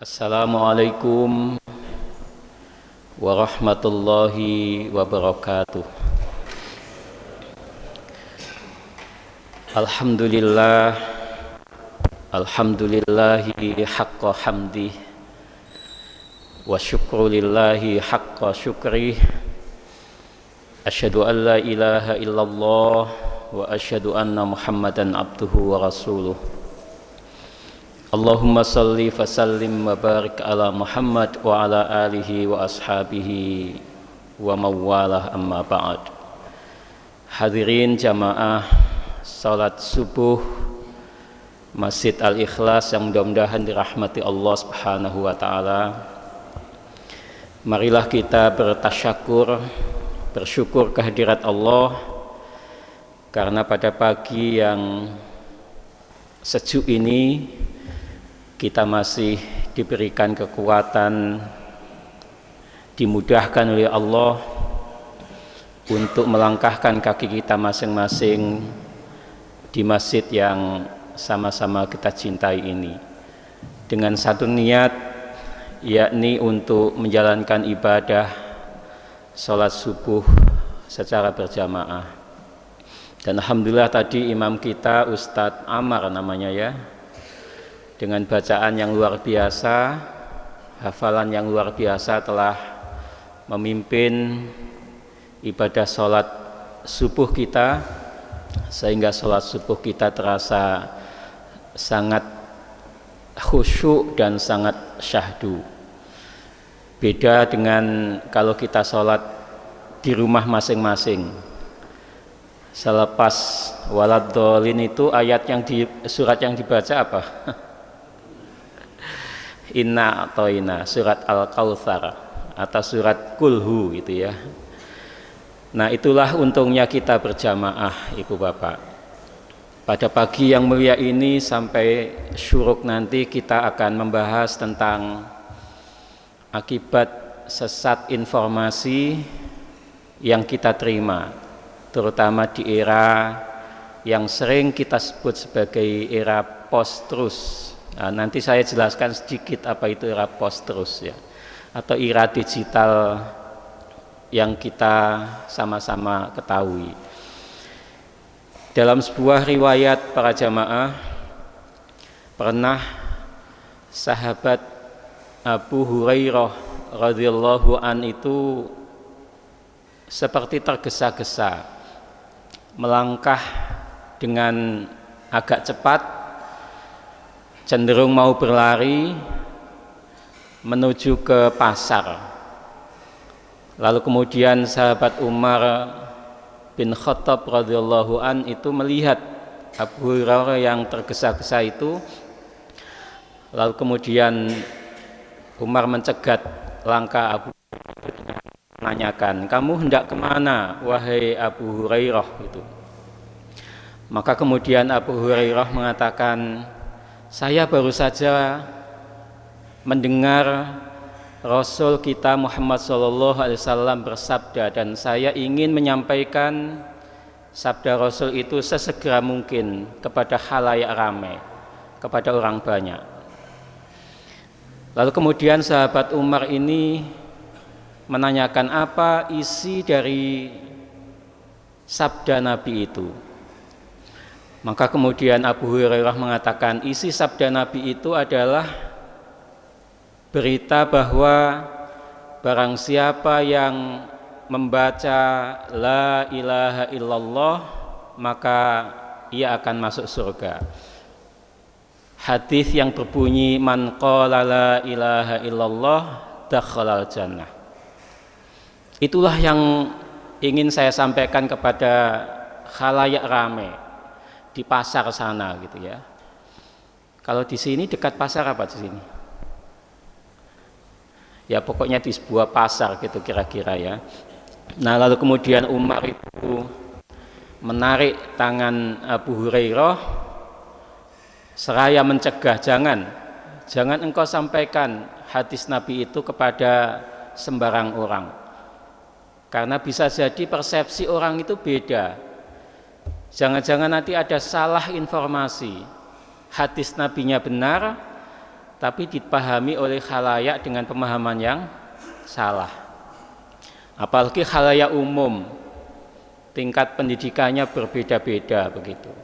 Assalamualaikum warahmatullahi wabarakatuh. Alhamdulillah, alhamdulillahi haqqa hamdih, wa syukrulillahi haqqa syukrih. Asyhadu an la ilaha illallah wa asyhadu anna Muhammadan abduhu wa rasuluh. Allahumma salli wa sallim wa barik ala Muhammad wa ala alihi wa ashabihi wa mawalah, amma ba'd. Hadirin jamaah salat subuh Masjid Al-Ikhlas yang mudah-mudahan dirahmati Allah Subhanahu wa taala. Marilah kita bertasyakur, bersyukur kehadirat Allah karena pada pagi yang sejuk ini kita masih diberikan kekuatan, dimudahkan oleh Allah untuk melangkahkan kaki kita masing-masing di masjid yang sama-sama kita cintai ini dengan satu niat, yakni untuk menjalankan ibadah sholat subuh secara berjamaah. Dan alhamdulillah tadi imam kita Ustadz Amar namanya ya, dengan bacaan yang luar biasa, hafalan yang luar biasa telah memimpin ibadah sholat subuh kita, sehingga sholat subuh kita terasa sangat khusyuk dan sangat syahdu. Beda dengan kalau kita sholat di rumah masing-masing. Selepas waladhdallin itu surat yang dibaca apa? Inna atoina, surat Al-Kautsar atau surat Kulhu gitu ya. Nah, itulah untungnya kita berjamaah, Ibu Bapak. Pada pagi yang mulia ini sampai syuruk nanti kita akan membahas tentang akibat sesat informasi yang kita terima, terutama di era yang sering kita sebut sebagai era post-truth. Nah, nanti saya jelaskan sedikit apa itu era post-truth ya, atau era digital yang kita sama-sama ketahui. Dalam sebuah riwayat para jamaah, pernah sahabat Abu Hurairah radhiyallahu an itu seperti tergesa-gesa melangkah dengan agak cepat, cenderung mau berlari menuju ke pasar. Lalu kemudian sahabat Umar bin Khattab radhiyallahu an itu melihat Abu Hurairah yang tergesa-gesa itu. Lalu kemudian Umar mencegat langkah Abu Hurairah, menanyakan, "Kamu hendak kemana, wahai Abu Hurairah?" Itu. Maka kemudian Abu Hurairah mengatakan, "Saya baru saja mendengar Rasul kita Muhammad SAW bersabda, dan saya ingin menyampaikan sabda Rasul itu sesegera mungkin kepada khalayak ramai, kepada orang banyak." Lalu kemudian sahabat Umar ini menanyakan apa isi dari sabda Nabi itu. Maka kemudian Abu Hurairah mengatakan isi sabda Nabi itu adalah berita bahwa barang siapa yang membaca la ilaha illallah maka ia akan masuk surga. Hadis yang berbunyi man qala la ilaha illallah dakhalal jannah. Itulah yang ingin saya sampaikan kepada khalayak ramai di pasar sana gitu ya. Kalau di sini dekat pasar apa di sini? Ya pokoknya di sebuah pasar gitu kira-kira ya. Nah, lalu kemudian Umar itu menarik tangan Abu Hurairah seraya mencegah, jangan engkau sampaikan hadis Nabi itu kepada sembarang orang, karena bisa jadi persepsi orang itu beda. Jangan-jangan nanti ada salah informasi, hadis Nabinya benar tapi dipahami oleh khalayak dengan pemahaman yang salah. Apalagi khalayak umum, tingkat pendidikannya berbeda-beda begitu.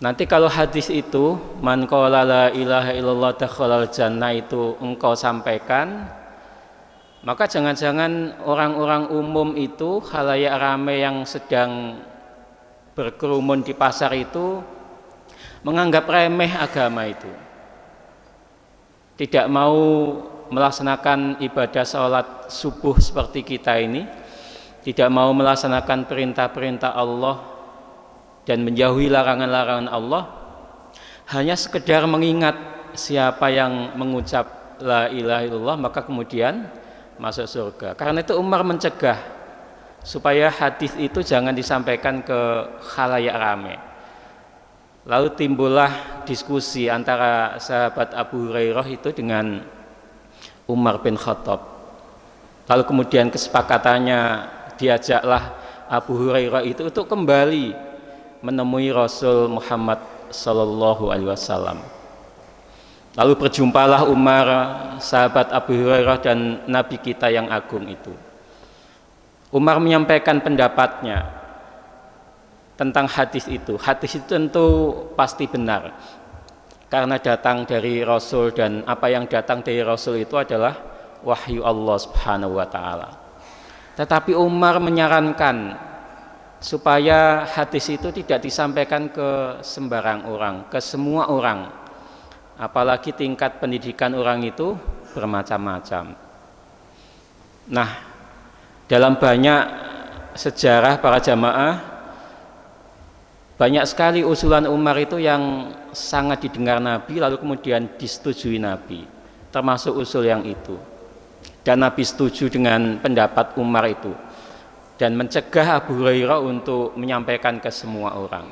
Nanti kalau hadis itu man qala la ilaha illallah dakhalal jannah itu engkau sampaikan, maka jangan-jangan orang-orang umum itu, khalayak ramai yang sedang berkerumun di pasar itu menganggap remeh agama itu, tidak mau melaksanakan ibadah sholat subuh seperti kita ini, tidak mau melaksanakan perintah-perintah Allah dan menjauhi larangan-larangan Allah, hanya sekedar mengingat siapa yang mengucap la ilaha illallah maka kemudian masuk surga. Karena itu Umar mencegah supaya hadis itu jangan disampaikan ke khalayak ramai. Lalu timbullah diskusi antara sahabat Abu Hurairah itu dengan Umar bin Khattab. Lalu kemudian kesepakatannya diajaklah Abu Hurairah itu untuk kembali menemui Rasul Muhammad sallallahu alaihi wasallam. Lalu berjumpalah Umar, sahabat Abu Hurairah dan Nabi kita yang agung itu. Umar menyampaikan pendapatnya tentang hadis itu. Hadis itu tentu pasti benar karena datang dari Rasul, dan apa yang datang dari Rasul itu adalah wahyu Allah Subhanahu wa taala. Tetapi Umar menyarankan supaya hadis itu tidak disampaikan ke sembarang orang, ke semua orang, apalagi tingkat pendidikan orang itu bermacam-macam. Nah, dalam banyak sejarah para jamaah, banyak sekali usulan Umar itu yang sangat didengar Nabi lalu kemudian disetujui Nabi, termasuk usul yang itu, dan Nabi setuju dengan pendapat Umar itu dan mencegah Abu Hurairah untuk menyampaikan ke semua orang.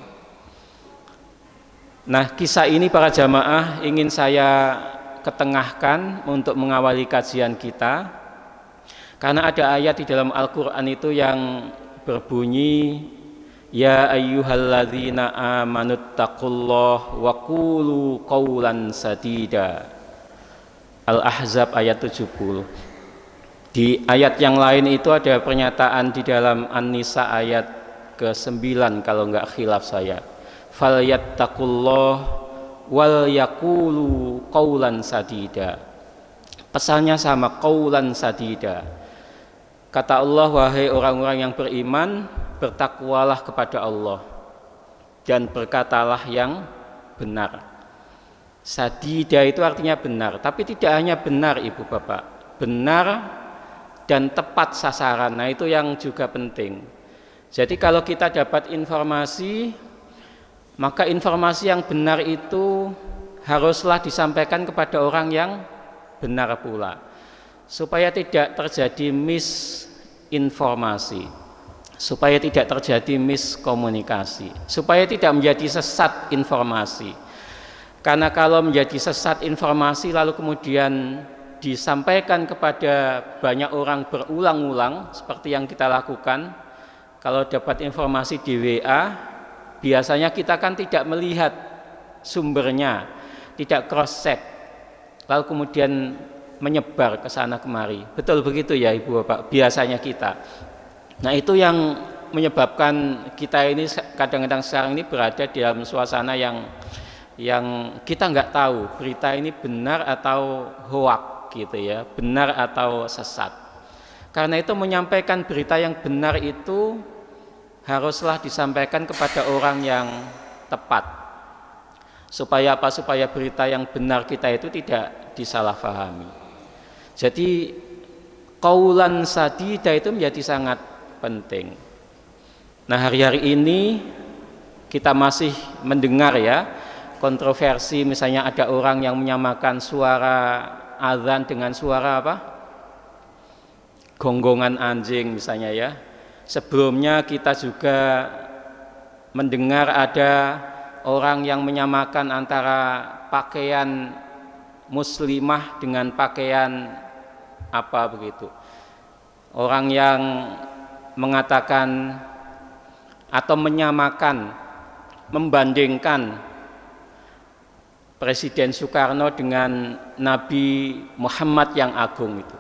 Nah, kisah ini para jamaah ingin saya ketengahkan untuk mengawali kajian kita, karena ada ayat di dalam Al-Quran itu yang berbunyi ya ayyuhalladzina amanuttaqullah wa qulu qawlan sadida. Al-Ahzab ayat 70. Di ayat yang lain itu ada pernyataan di dalam An-Nisa ayat ke-9 kalau enggak khilaf saya. Falyattaqullah wal yaqulu qaulan sadida. Pesannya sama, qaulan sadida. Kata Allah, wahai orang-orang yang beriman, bertakwalah kepada Allah dan berkatalah yang benar. Sadida itu artinya benar, tapi tidak hanya benar Ibu Bapak, benar dan tepat sasaran. Nah, itu yang juga penting. Jadi kalau kita dapat informasi, maka informasi yang benar itu haruslah disampaikan kepada orang yang benar pula, supaya tidak terjadi misinformasi, supaya tidak terjadi miskomunikasi, supaya tidak menjadi sesat informasi. Karena kalau menjadi sesat informasi lalu kemudian disampaikan kepada banyak orang berulang-ulang seperti yang kita lakukan, kalau dapat informasi di WA, biasanya kita kan tidak melihat sumbernya, tidak cross check, lalu kemudian menyebar ke sana kemari. Betul begitu ya Ibu Bapak, biasanya kita. Nah, itu yang menyebabkan kita ini kadang-kadang sekarang ini berada di dalam suasana yang kita nggak tahu berita ini benar atau hoak gitu ya, benar atau sesat. Karena itu menyampaikan berita yang benar itu haruslah disampaikan kepada orang yang tepat. Supaya apa? Supaya berita yang benar kita itu tidak disalahfahami. Jadi qaulan sadida itu menjadi sangat penting. Nah, hari-hari ini kita masih mendengar ya kontroversi, misalnya ada orang yang menyamakan suara azan dengan suara apa? Gonggongan anjing misalnya ya. Sebelumnya kita juga mendengar ada orang yang menyamakan antara pakaian muslimah dengan pakaian apa begitu. Orang yang mengatakan atau menyamakan, membandingkan Presiden Soekarno dengan Nabi Muhammad yang agung itu.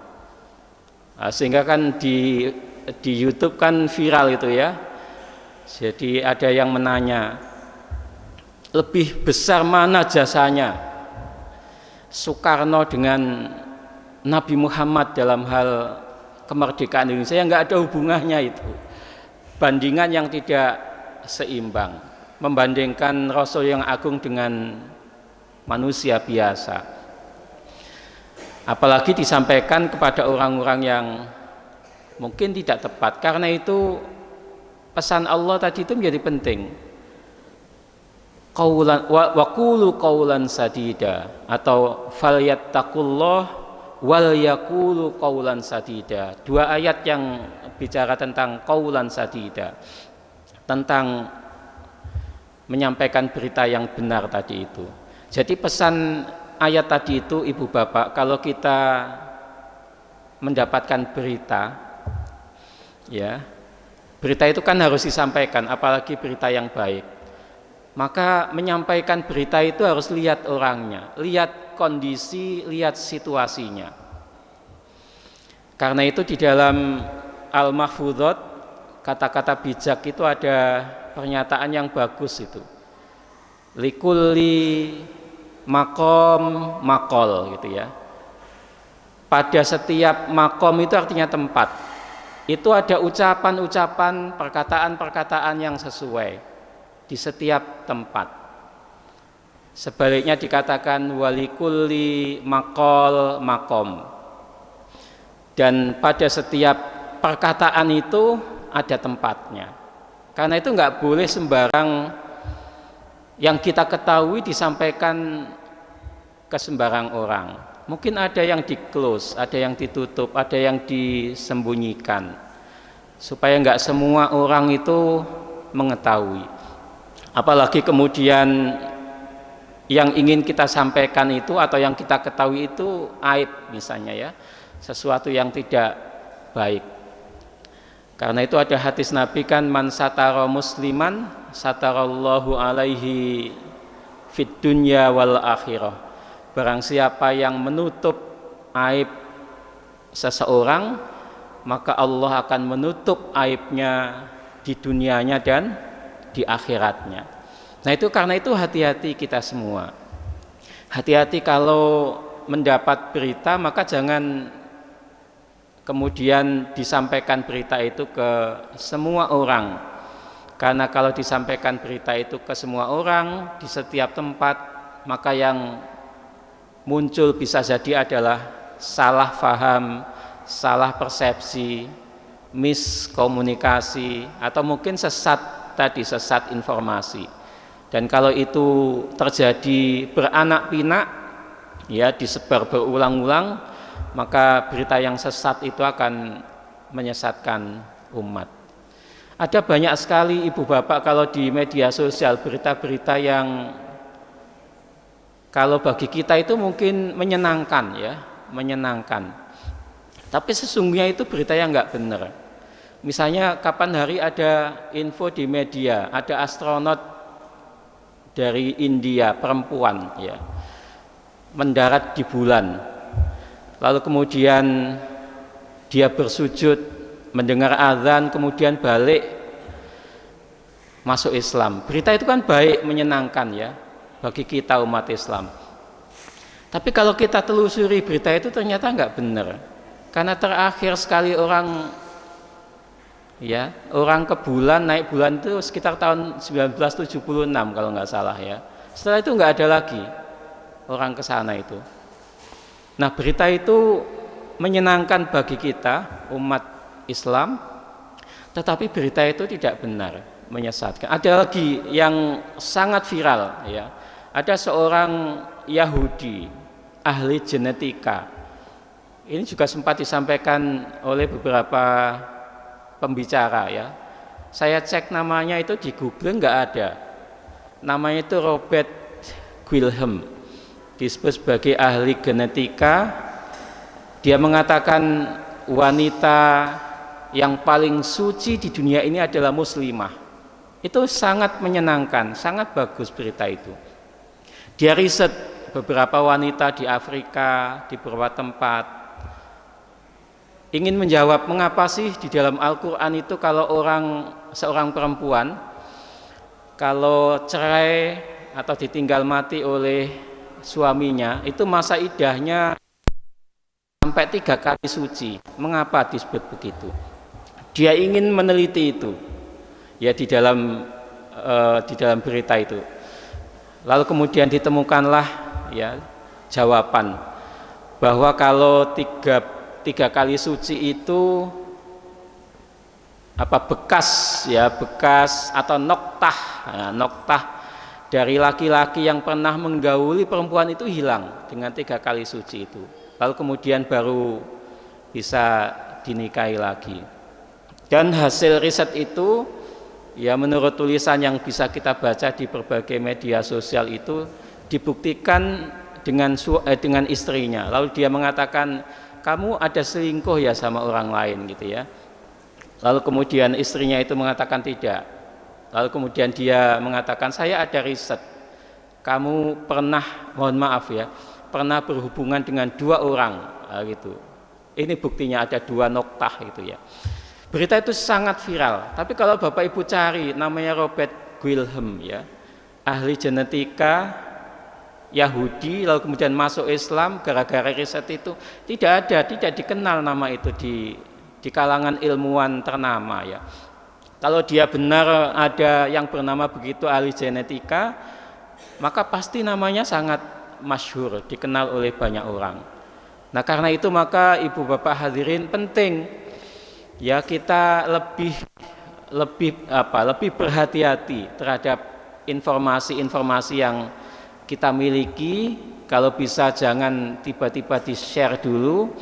Nah, sehingga kan di YouTube kan viral itu ya. Jadi ada yang menanya, lebih besar mana jasanya Soekarno dengan Nabi Muhammad dalam hal kemerdekaan Indonesia? Yang nggak ada hubungannya itu. Bandingan yang tidak seimbang. Membandingkan Rasul yang agung dengan manusia biasa, apalagi disampaikan kepada orang-orang yang mungkin tidak tepat. Karena itu pesan Allah tadi itu menjadi penting. Qaulan wa qulu qaulan sadida, atau falyattaqullah wal yaqulu qaulan sadida. Dua ayat yang bicara tentang qaulan sadida, tentang menyampaikan berita yang benar tadi itu. Jadi pesan ayat tadi itu, Ibu Bapak, kalau kita mendapatkan berita, ya, berita itu kan harus disampaikan, apalagi berita yang baik. Maka menyampaikan berita itu harus lihat orangnya, lihat kondisi, lihat situasinya. Karena itu di dalam Al-Mahfudhot, kata-kata bijak itu ada pernyataan yang bagus itu. Likulli makom makol gitu ya. Pada setiap makom itu artinya tempat. Itu ada ucapan-ucapan, perkataan-perkataan yang sesuai di setiap tempat. Sebaliknya dikatakan walikulli makol makom. Dan pada setiap perkataan itu ada tempatnya. Karena itu nggak boleh sembarang yang kita ketahui disampaikan ke sembarang orang. Mungkin ada yang di close, ada yang ditutup, ada yang disembunyikan, supaya nggak semua orang itu mengetahui. Apalagi kemudian yang ingin kita sampaikan itu atau yang kita ketahui itu aib misalnya ya, sesuatu yang tidak baik. Karena itu ada hadis Nabi kan, man satara musliman satarallahu alaihi fid dunya wal akhirah. Barang siapa yang menutup aib seseorang, maka Allah akan menutup aibnya di dunianya dan di akhiratnya. Nah itu, karena itu hati-hati kita semua. Hati-hati kalau mendapat berita, maka jangan kemudian disampaikan berita itu ke semua orang. Karena kalau disampaikan berita itu ke semua orang di setiap tempat, maka yang muncul bisa jadi adalah salah faham, salah persepsi, miskomunikasi, atau mungkin sesat tadi, sesat informasi. Dan kalau itu terjadi beranak pinak, ya disebar berulang-ulang, maka berita yang sesat itu akan menyesatkan umat. Ada banyak sekali Ibu Bapak kalau di media sosial berita-berita yang kalau bagi kita itu mungkin menyenangkan ya, menyenangkan. Tapi sesungguhnya itu berita yang nggak benar. Misalnya kapan hari ada info di media, ada astronot dari India, perempuan ya, mendarat di bulan. Lalu kemudian dia bersujud, mendengar azan, kemudian balik masuk Islam. Berita itu kan baik, menyenangkan ya bagi kita umat Islam. Tapi kalau kita telusuri berita itu ternyata nggak benar. Karena terakhir sekali orang ke bulan, naik bulan itu sekitar tahun 1976 kalau nggak salah ya. Setelah itu nggak ada lagi orang ke sana itu. Nah, berita itu menyenangkan bagi kita umat Islam, tetapi berita itu tidak benar, menyesatkan. Ada lagi yang sangat viral ya. Ada seorang Yahudi ahli genetika. Ini juga sempat disampaikan oleh beberapa pembicara ya. Saya cek namanya itu di Google nggak ada. Namanya itu Robert Wilhelm, disebut sebagai ahli genetika. Dia mengatakan wanita yang paling suci di dunia ini adalah muslimah. Itu sangat menyenangkan, sangat bagus berita itu. Dia riset beberapa wanita di Afrika, di beberapa tempat ingin menjawab mengapa sih di dalam Al-Quran itu kalau seorang perempuan kalau cerai atau ditinggal mati oleh suaminya itu masa idahnya sampai 3 kali suci. Mengapa disebut begitu? Dia ingin meneliti itu ya di dalam berita itu. Lalu kemudian ditemukanlah ya jawaban bahwa kalau tiga kali suci itu bekas atau noktah dari laki-laki yang pernah menggauli perempuan itu hilang dengan 3 kali suci itu. Lalu kemudian baru bisa dinikahi lagi. Dan hasil riset itu ya menurut tulisan yang bisa kita baca di berbagai media sosial itu dibuktikan dengan istrinya. Lalu dia mengatakan, kamu ada selingkuh ya sama orang lain gitu ya. Lalu kemudian istrinya itu mengatakan tidak. Lalu kemudian dia mengatakan, saya ada riset. Kamu pernah, mohon maaf ya, pernah berhubungan dengan 2 orang gitu. Ini buktinya ada 2 noktah gitu ya. Berita itu sangat viral. Tapi kalau Bapak Ibu cari, namanya Robert Guilhem ya, ahli genetika Yahudi, lalu kemudian masuk Islam gara-gara riset itu, tidak dikenal nama itu di kalangan ilmuwan ternama ya. Kalau dia benar ada yang bernama begitu ahli genetika, maka pasti namanya sangat masyhur, dikenal oleh banyak orang. Nah karena itu maka ibu bapak hadirin penting ya kita lebih berhati-hati terhadap informasi-informasi yang kita miliki. Kalau bisa jangan tiba-tiba di-share dulu,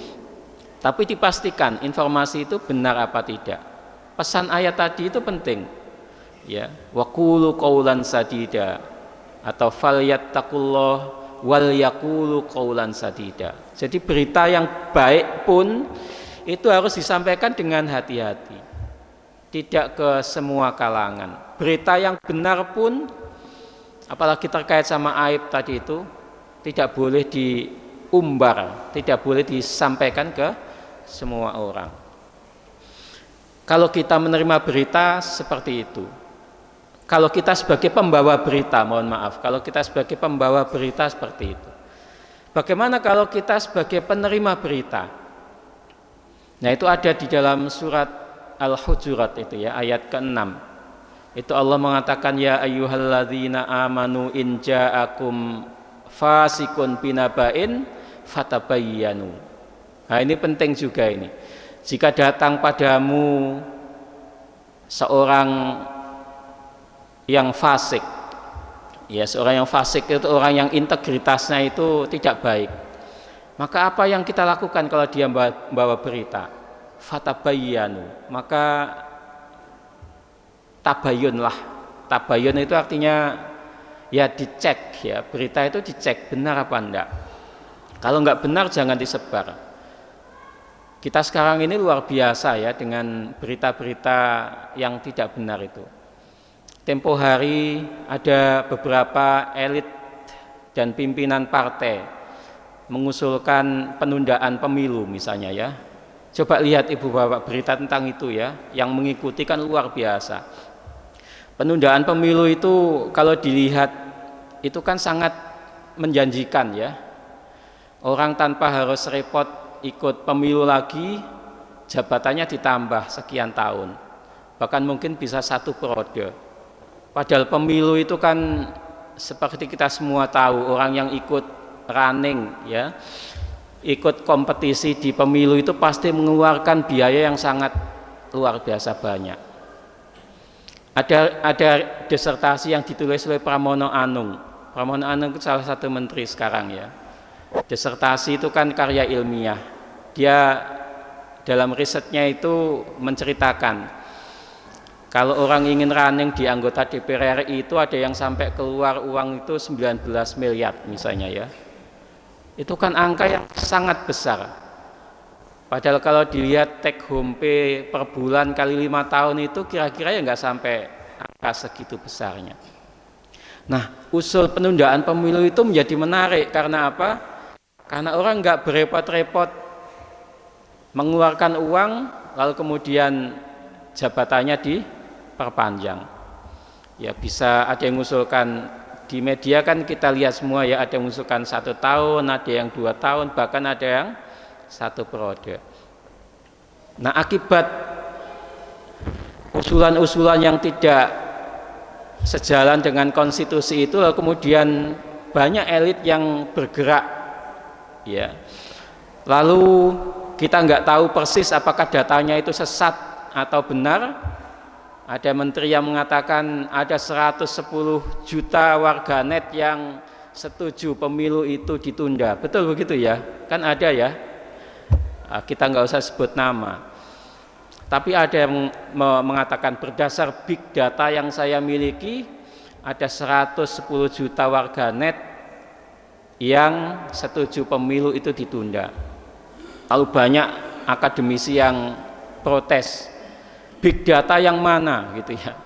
tapi dipastikan informasi itu benar apa tidak. Pesan ayat tadi itu penting ya, waqulu qaulan sadida atau falyattaqullah wal yaqulu qaulan sadida. Jadi berita yang baik pun itu harus disampaikan dengan hati-hati, tidak ke semua kalangan. Berita yang benar pun apalagi terkait sama aib tadi itu tidak boleh diumbar, tidak boleh disampaikan ke semua orang. Kalau kita menerima berita seperti itu, kalau kita sebagai pembawa berita, mohon maaf, kalau kita sebagai pembawa berita seperti itu, bagaimana kalau kita sebagai penerima berita? Nah itu ada di dalam surat Al-Hujurat itu ya, ayat ke-6. Itu Allah mengatakan, ya ayyuhalladzina amanu in ja'akum fasikun binaba'in fatabayyanu. Nah ini penting juga ini. Jika datang padamu seorang yang fasik, ya seorang yang fasik itu orang yang integritasnya itu tidak baik, maka apa yang kita lakukan kalau dia membawa berita? Fatabayyanu, maka tabayunlah. Tabayun itu artinya ya dicek ya, berita itu dicek benar apa enggak. Kalau enggak benar jangan disebar. Kita sekarang ini luar biasa ya dengan berita-berita yang tidak benar itu. Tempo hari ada beberapa elit dan pimpinan partai mengusulkan penundaan pemilu misalnya ya. Coba lihat ibu bapak berita tentang itu ya, yang mengikuti kan luar biasa. Penundaan pemilu itu kalau dilihat itu kan sangat menjanjikan ya. Orang tanpa harus repot ikut pemilu lagi, jabatannya ditambah sekian tahun, bahkan mungkin bisa 1 periode. Padahal pemilu itu kan seperti kita semua tahu, orang yang ikut running ya, ikut kompetisi di pemilu itu pasti mengeluarkan biaya yang sangat luar biasa banyak. Ada disertasi yang ditulis oleh Pramono Anung. Pramono Anung itu salah satu menteri sekarang ya. Disertasi itu kan karya ilmiah. Dia dalam risetnya itu menceritakan kalau orang ingin running di anggota DPR RI itu ada yang sampai keluar uang itu 19 miliar misalnya ya. Itu kan angka yang sangat besar. Padahal kalau dilihat take home pay per bulan kali 5 tahun itu kira-kira ya nggak sampai angka segitu besarnya. Nah, usul penundaan pemilu itu menjadi menarik karena apa? Karena orang nggak berepot-repot mengeluarkan uang lalu kemudian jabatannya diperpanjang. Ya bisa ada yang mengusulkan, di media kan kita lihat semua ya, ada yang mengusulkan 1 tahun, ada yang 2 tahun, bahkan ada yang 1 periode. Nah, akibat usulan-usulan yang tidak sejalan dengan konstitusi itu, lalu kemudian banyak elit yang bergerak, ya. Lalu kita nggak tahu persis apakah datanya itu sesat atau benar. Ada menteri yang mengatakan ada 110 juta warganet yang setuju pemilu itu ditunda. Betul begitu ya? Kan ada ya? Kita nggak usah sebut nama. Tapi ada yang mengatakan berdasar big data yang saya miliki, ada 110 juta warganet yang setuju pemilu itu ditunda. Lalu banyak akademisi yang protes. Big data yang mana gitu ya?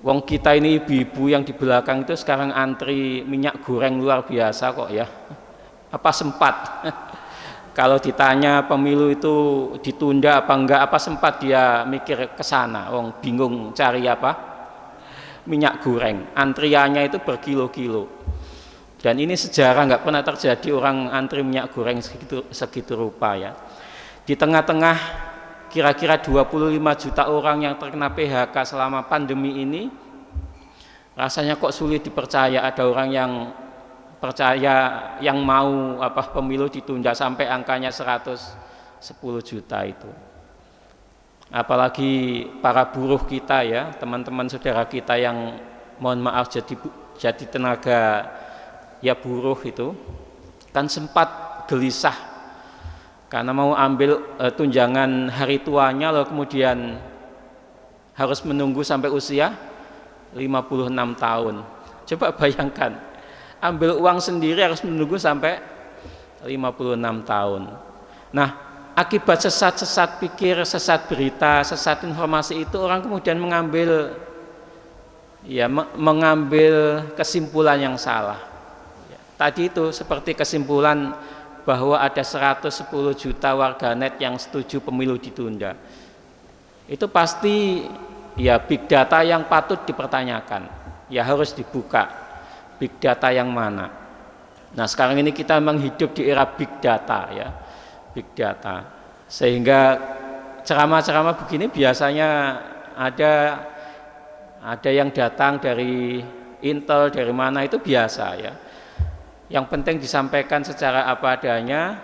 Wong kita ini ibu-ibu yang di belakang itu sekarang antri minyak goreng luar biasa kok ya. Apa sempat? Kalau ditanya pemilu itu ditunda apa enggak, apa sempat dia mikir ke sana? Wong bingung cari apa? Minyak goreng. Antriannya itu berkilo-kilo. Dan ini sejarah nggak pernah terjadi orang antri minyak goreng segitu rupa ya. Di tengah-tengah kira-kira 25 juta orang yang terkena PHK selama pandemi ini, rasanya kok sulit dipercaya ada orang yang percaya, yang mau pemilu ditunda sampai angkanya 110 juta itu. Apalagi para buruh kita ya, teman-teman saudara kita yang mohon maaf jadi tenaga ya buruh itu kan sempat gelisah karena mau ambil tunjangan hari tuanya, lalu kemudian harus menunggu sampai usia 56 tahun. Coba bayangkan, ambil uang sendiri harus menunggu sampai 56 tahun. Nah, akibat sesat-sesat pikir, sesat berita, sesat informasi itu, orang kemudian mengambil kesimpulan yang salah. Tadi itu seperti kesimpulan bahwa ada 110 juta warganet yang setuju pemilu ditunda. Itu pasti ya big data yang patut dipertanyakan. Ya harus dibuka. Big data yang mana? Nah, sekarang ini kita memang hidup di era big data ya. Big data. Sehingga ceramah-ceramah begini biasanya ada yang datang dari Intel, dari mana, itu biasa ya. Yang penting disampaikan secara apa adanya,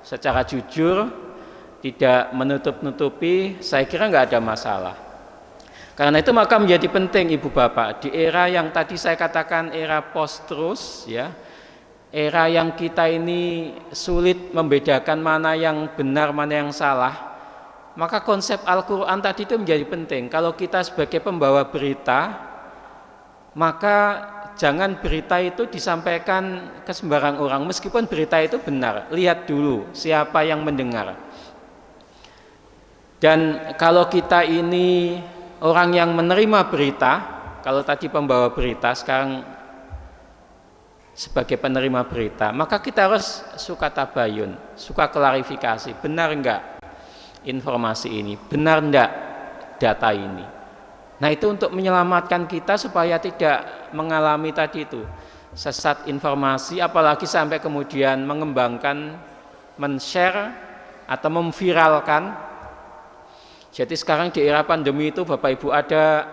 secara jujur, tidak menutup-nutupi, saya kira nggak ada masalah. Karena itu maka menjadi penting Ibu Bapak, di era yang tadi saya katakan era post-truth ya, era yang kita ini sulit membedakan mana yang benar, mana yang salah, maka konsep Al-Quran tadi itu menjadi penting. Kalau kita sebagai pembawa berita, maka jangan berita itu disampaikan ke sembarang orang, meskipun berita itu benar. Lihat dulu siapa yang mendengar. Dan kalau kita ini orang yang menerima berita, kalau tadi pembawa berita, sekarang sebagai penerima berita, maka kita harus suka tabayun, suka klarifikasi, benar enggak informasi ini, benar enggak data ini. Nah, itu untuk menyelamatkan kita supaya tidak mengalami tadi itu sesat informasi, apalagi sampai kemudian mengembangkan, men-share atau memviralkan. Jadi sekarang di era pandemi itu Bapak Ibu ada,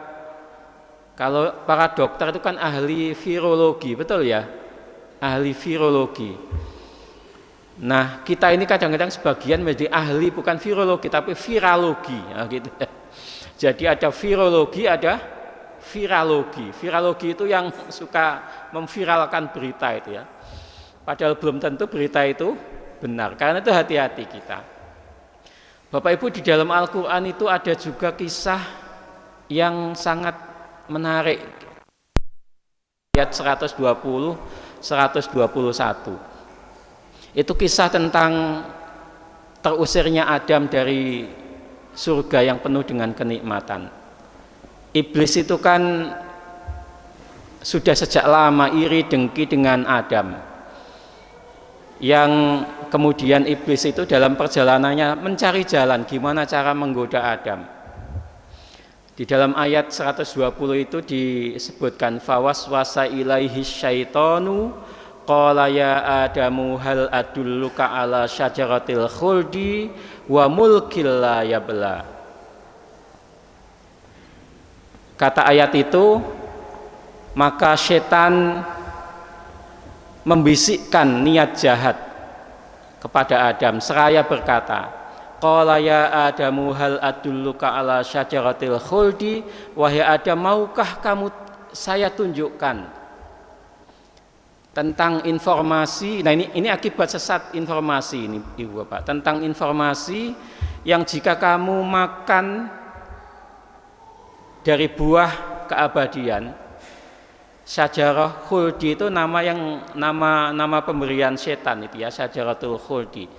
kalau para dokter itu kan ahli virologi, betul ya? Ahli virologi. Nah, kita ini kadang-kadang sebagian menjadi ahli bukan virologi tapi viralogi, nah, gitu. Jadi ada virologi, ada viralogi. Viralogi itu yang suka memviralkan berita itu ya. Padahal belum tentu berita itu benar. Karena itu hati-hati kita. Bapak Ibu, di dalam Al-Quran itu ada juga kisah yang sangat menarik. Ayat 120, 121. Itu kisah tentang terusirnya Adam dari surga yang penuh dengan kenikmatan. Iblis itu kan sudah sejak lama iri dengki dengan Adam, yang kemudian iblis itu dalam perjalanannya mencari jalan gimana cara menggoda Adam. Di dalam ayat 120 itu disebutkan fawaswasa ilaihi syaitanu qala ya adamu hal adulluka ala syajaratil khuldi wa mulkil la yabla. Kata ayat itu, maka setan membisikkan niat jahat kepada Adam seraya berkata, qala ya adamu hal adulluka ala syajaratil khuldi, wahai Adam, maukah kamu saya tunjukkan tentang informasi. Nah ini akibat sesat informasi ini Ibu Bapak, tentang informasi yang jika kamu makan dari buah keabadian. Syajarah khuldi itu nama pemberian setan itu ya, syajaratul khuldi,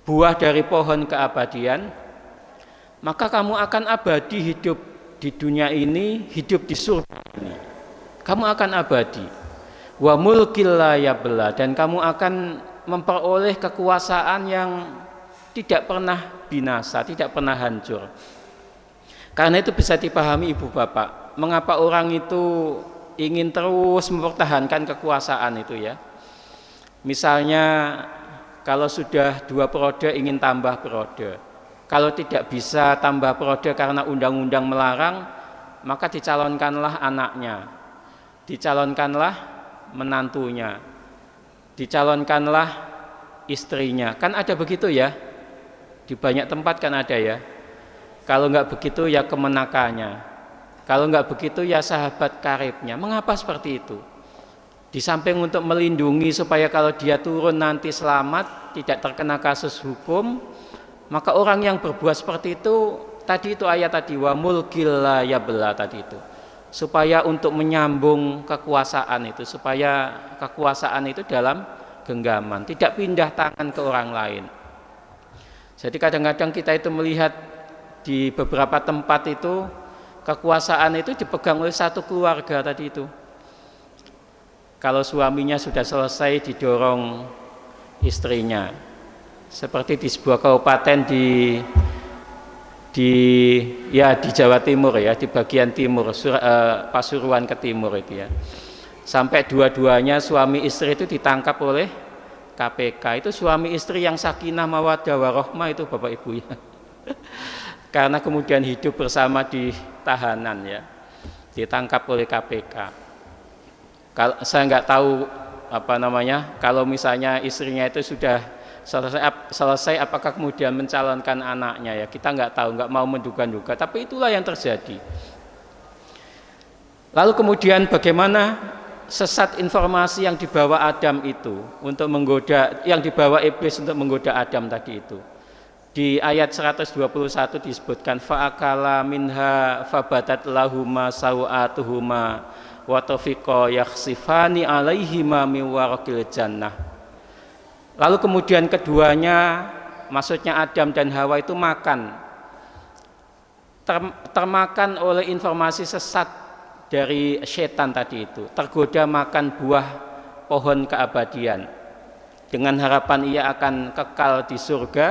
buah dari pohon keabadian, maka kamu akan abadi hidup di dunia ini, hidup di surga ini. Kamu akan abadi. Wa mulkil la yabla, dan kamu akan memperoleh kekuasaan yang tidak pernah binasa, tidak pernah hancur. Karena itu bisa dipahami Ibu Bapak, mengapa orang itu ingin terus mempertahankan kekuasaan itu ya. Misalnya kalau sudah 2 periode ingin tambah periode, kalau tidak bisa tambah periode karena undang-undang melarang, maka dicalonkanlah anaknya, dicalonkanlah menantunya, dicalonkanlah istrinya. Kan ada begitu ya, di banyak tempat kan ada ya. Kalau nggak begitu ya kemenakannya, kalau nggak begitu ya sahabat karibnya. Mengapa seperti itu? Di samping untuk melindungi supaya kalau dia turun nanti selamat, tidak terkena kasus hukum, maka orang yang berbuat seperti itu, tadi itu ayat tadi, wa mulkil la yabla tadi itu, supaya untuk menyambung kekuasaan itu, supaya kekuasaan itu dalam genggaman, tidak pindah tangan ke orang lain. Jadi kadang-kadang kita itu melihat di beberapa tempat itu kekuasaan itu dipegang oleh satu keluarga tadi itu. Kalau suaminya sudah selesai didorong istrinya. Seperti di sebuah kabupaten di Jawa Timur ya, di bagian timur, Pasuruan ke timur itu ya. Sampai dua-duanya suami istri itu ditangkap oleh KPK. Itu suami istri yang sakinah mawaddah warahmah itu Bapak Ibu ya. Karena kemudian hidup bersama di tahanan ya, ditangkap oleh KPK. Kalau saya nggak tahu kalau misalnya istrinya itu sudah selesai apakah kemudian mencalonkan anaknya ya, kita nggak tahu, nggak mau menduga-duga, tapi itulah yang terjadi. Lalu kemudian bagaimana sesat informasi yang dibawa Adam itu untuk menggoda, yang dibawa iblis untuk menggoda Adam tadi itu. Di ayat 121 disebutkan fa'akala minha fabadat lahuma sawatuhuma wa tafiqa yakhsifani alaihima min waraqil jannah. Lalu kemudian keduanya, maksudnya Adam dan Hawa itu makan, termakan oleh informasi sesat dari setan tadi itu, tergoda makan buah pohon keabadian dengan harapan ia akan kekal di surga,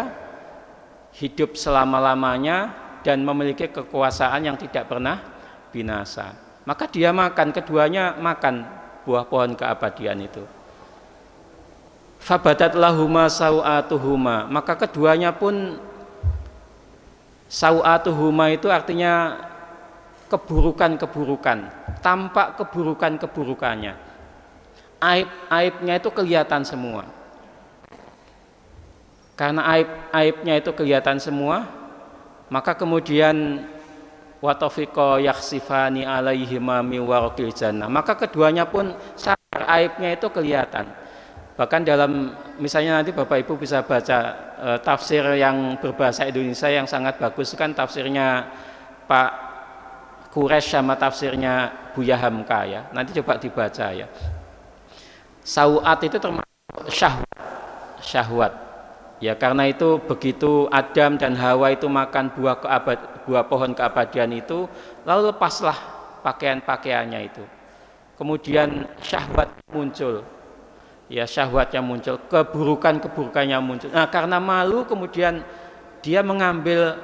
hidup selama-lamanya dan memiliki kekuasaan yang tidak pernah binasa. Maka dia makan, keduanya makan buah pohon keabadian itu. Fabadat lahuma sawatuhuma, maka keduanya pun, sawatuhuma itu artinya keburukan-keburukan, tampak keburukan-keburukannya. Aib-aibnya itu kelihatan semua. Karena aib-aibnya itu kelihatan semua, maka kemudian watafiqa yakhsifani alaihima min waraqil jannah, maka keduanya pun sadar aibnya itu kelihatan. Bahkan dalam, misalnya nanti Bapak Ibu bisa baca tafsir yang berbahasa Indonesia yang sangat bagus, kan tafsirnya Pak Quraisy sama tafsirnya Buya Hamka ya, nanti coba dibaca ya. Sauat itu termasuk syahwat. Ya karena itu begitu Adam dan Hawa itu makan buah pohon keabadian itu, lalu lepaslah pakaian-pakaiannya itu. kemudian syahwat muncul, ya syahwatnya muncul, keburukannya muncul. Nah, karena malu kemudian dia mengambil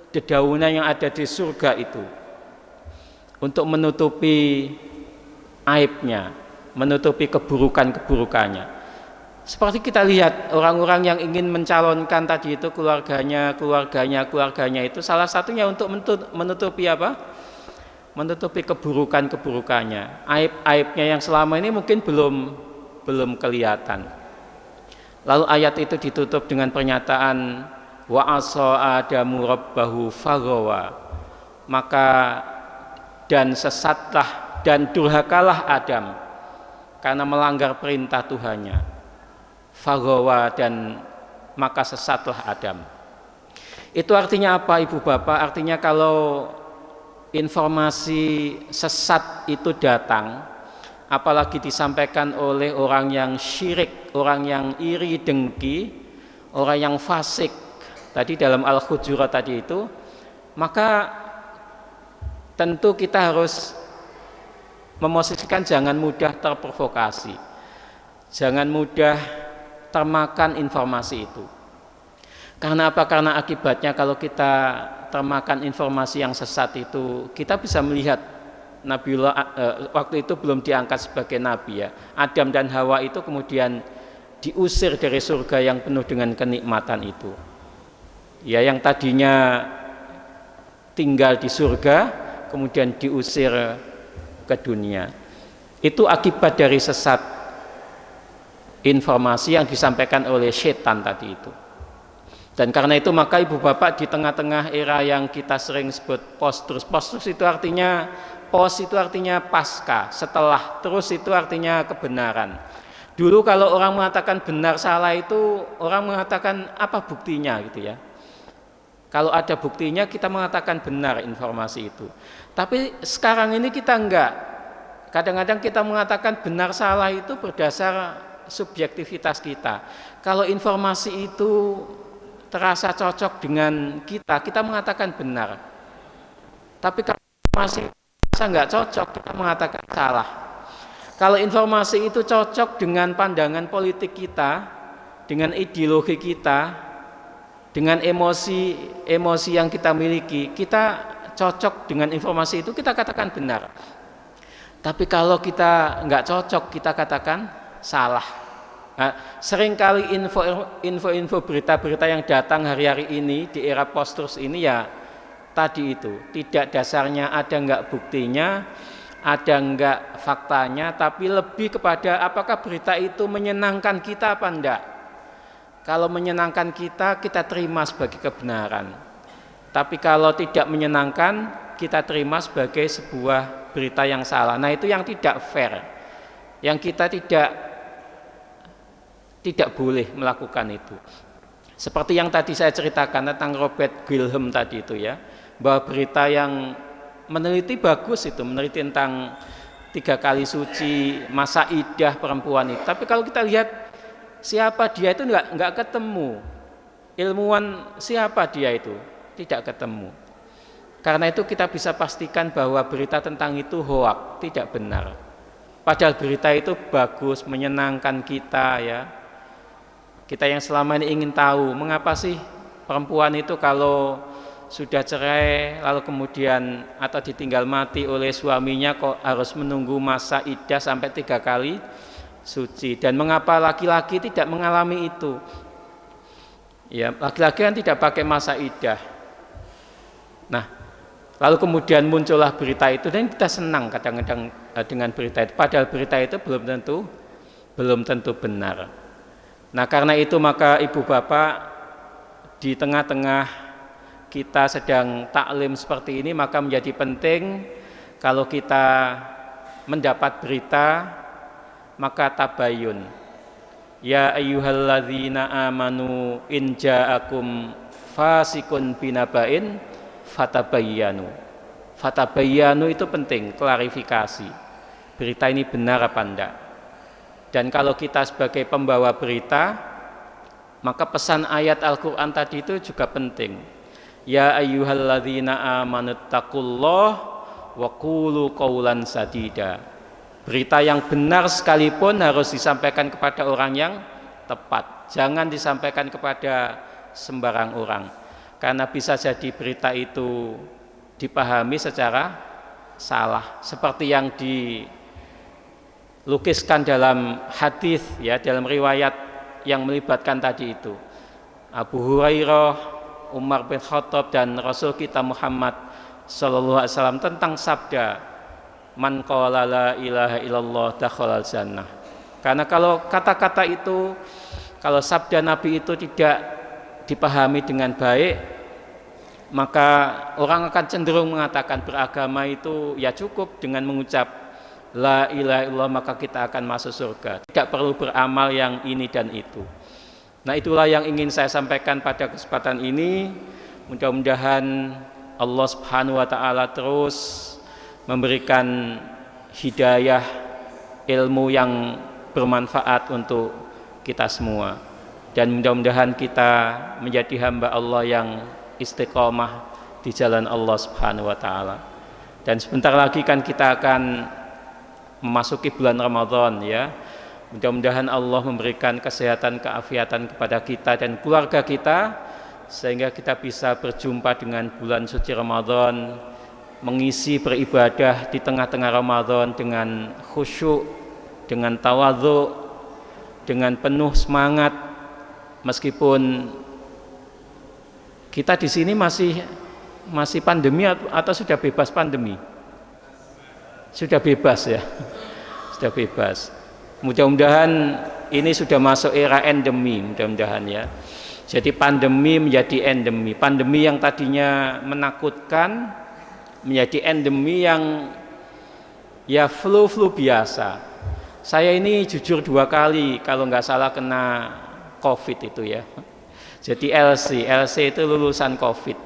dedaunan yang ada di surga itu untuk menutupi aibnya, menutupi keburukannya. Seperti kita lihat orang-orang yang ingin mencalonkan tadi itu keluarganya itu salah satunya untuk menutupi apa? Menutupi keburukannya, aib-aibnya yang selama ini mungkin belum kelihatan. Lalu ayat itu ditutup dengan pernyataan wa asa adamu rabbahu faghawa, maka dan sesatlah dan durhakalah Adam karena melanggar perintah Tuhannya. Faghawa, dan maka sesatlah Adam. Itu artinya apa, Ibu Bapak? Artinya kalau informasi sesat itu datang, apalagi disampaikan oleh orang yang syirik, orang yang iri dengki, orang yang fasik tadi dalam Al-Hujurat tadi itu, maka tentu kita harus memosisikan jangan mudah terprovokasi, jangan mudah termakan informasi itu. Karena apa? Karena akibatnya kalau kita termakan informasi yang sesat itu, kita bisa melihat Nabiullah waktu itu belum diangkat sebagai nabi ya. Adam dan Hawa itu kemudian diusir dari surga yang penuh dengan kenikmatan itu. Ya, yang tadinya tinggal di surga kemudian diusir ke dunia. Itu akibat dari sesat informasi yang disampaikan oleh setan tadi itu. Dan karena itu maka Ibu Bapak, di tengah-tengah era yang kita sering sebut post-truth itu artinya post itu artinya pasca, setelah, terus itu artinya kebenaran. Dulu kalau orang mengatakan benar salah itu orang mengatakan apa buktinya gitu ya. Kalau ada buktinya kita mengatakan benar informasi itu. Tapi sekarang ini kita enggak. Kadang-kadang kita mengatakan benar salah itu berdasar subjektivitas kita. Kalau informasi itu terasa cocok dengan kita mengatakan benar. Tapi kalau informasi terasa nggak cocok, kita mengatakan salah. Kalau informasi itu cocok dengan pandangan politik kita, dengan ideologi kita, dengan emosi yang kita miliki, kita cocok dengan informasi itu, kita katakan benar. Tapi kalau kita nggak cocok, kita katakan salah. Nah, seringkali info berita-berita yang datang hari-hari ini di era post-truth ini ya tadi itu, tidak dasarnya ada nggak buktinya, ada nggak faktanya, tapi lebih kepada apakah berita itu menyenangkan kita apa enggak. Kalau menyenangkan kita terima sebagai kebenaran. Tapi kalau tidak menyenangkan, kita terima sebagai sebuah berita yang salah. Nah, itu yang tidak fair. Yang kita tidak boleh melakukan itu. Seperti yang tadi saya ceritakan tentang Robert Wilhelm tadi itu ya, bahwa berita yang meneliti bagus itu, meneliti tentang 3 kali suci, masa idah perempuan itu. Tapi kalau kita lihat siapa dia itu nggak ketemu. Ilmuwan siapa dia itu tidak ketemu. Karena itu kita bisa pastikan bahwa berita tentang itu hoak, tidak benar. Padahal berita itu bagus, menyenangkan kita ya. Kita yang selama ini ingin tahu mengapa sih perempuan itu kalau sudah cerai lalu kemudian atau ditinggal mati oleh suaminya kok harus menunggu masa iddah sampai 3 kali suci, dan mengapa laki-laki tidak mengalami itu. Ya, laki-laki kan tidak pakai masa iddah. Nah, lalu kemudian muncullah berita itu dan kita senang kadang-kadang dengan berita itu, padahal berita itu belum tentu benar. Nah, karena itu maka Ibu Bapak, di tengah-tengah kita sedang taklim seperti ini, maka menjadi penting kalau kita mendapat berita maka tabayun. Ya ayyuhalladzina amanu in ja'akum fasikun binaba'in fatabayyanu. Fatabayyanu itu penting, klarifikasi. Berita ini benar apa enggak? Dan kalau kita sebagai pembawa berita, maka pesan ayat Al-Quran tadi itu juga penting. Ya ayyuhalladzina amanuttaqullah wa qulu qawlan sadida. Berita yang benar sekalipun harus disampaikan kepada orang yang tepat. Jangan disampaikan kepada sembarang orang. Karena bisa jadi berita itu dipahami secara salah. Seperti yang dilukiskan dalam hadis ya, dalam riwayat yang melibatkan tadi itu. Abu Hurairah, Umar bin Khattab dan Rasul kita Muhammad sallallahu alaihi wasallam tentang sabda man qala la ilaha illallah dakhalal jannah. Karena kalau kata-kata itu, kalau sabda Nabi itu tidak dipahami dengan baik, maka orang akan cenderung mengatakan beragama itu ya cukup dengan mengucap la ilaha illallah maka kita akan masuk surga. Tidak perlu beramal yang ini dan itu. Nah, itulah yang ingin saya sampaikan pada kesempatan ini. Mudah-mudahan Allah Subhanahu wa taala terus memberikan hidayah ilmu yang bermanfaat untuk kita semua, dan mudah-mudahan kita menjadi hamba Allah yang istiqomah di jalan Allah Subhanahu wa taala. Dan sebentar lagi kan kita akan memasuki bulan Ramadan ya. Mudah-mudahan Allah memberikan kesehatan, keafiatan kepada kita dan keluarga kita, sehingga kita bisa berjumpa dengan bulan suci Ramadan, mengisi beribadah di tengah-tengah Ramadan dengan khusyuk, dengan tawadhu, dengan penuh semangat, meskipun kita di sini masih pandemi atau sudah bebas pandemi? Sudah bebas ya, sudah bebas. Mudah-mudahan ini sudah masuk era endemi, mudah-mudahan ya. Jadi pandemi menjadi endemi, pandemi yang tadinya menakutkan menjadi endemi yang ya flu biasa. Saya ini jujur 2 kali kalau nggak salah kena COVID itu ya. Jadi LC itu lulusan COVID.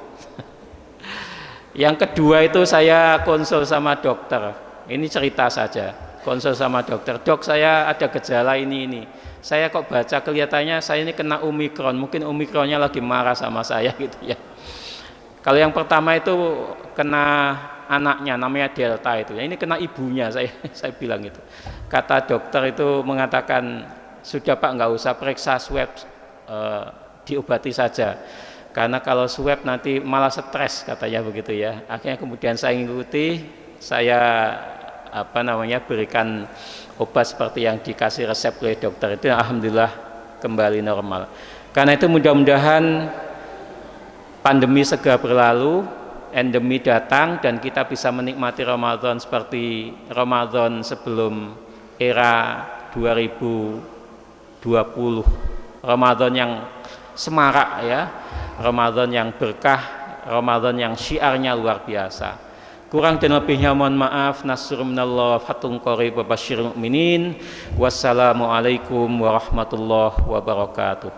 Yang kedua itu saya konsul sama dokter. Ini cerita saja. Konsul sama dokter. Dok, saya ada gejala ini. Saya kok baca kelihatannya saya ini kena Omikron. Mungkin Omikronnya lagi marah sama saya gitu ya. Kalau yang pertama itu kena anaknya, namanya Delta itu. Ini kena ibunya, saya bilang itu. Kata dokter itu mengatakan, sudah Pak, nggak usah periksa swab, diobati saja. Karena kalau swab nanti malah stres, katanya begitu ya. Akhirnya kemudian saya mengikuti, saya berikan obat seperti yang dikasih resep oleh dokter itu. Alhamdulillah kembali normal. Karena itu mudah-mudahan pandemi segera berlalu, endemi datang, dan kita bisa menikmati Ramadan seperti Ramadan sebelum era 2020. Ramadan yang semarak ya, Ramadan yang berkah, Ramadan yang syiarnya luar biasa. Kurang dan lebihnya mohon maaf. Nasrun minallah, fathun qarib, wa basyiril mu'minin. Wassalamualaikum warahmatullahi wabarakatuh.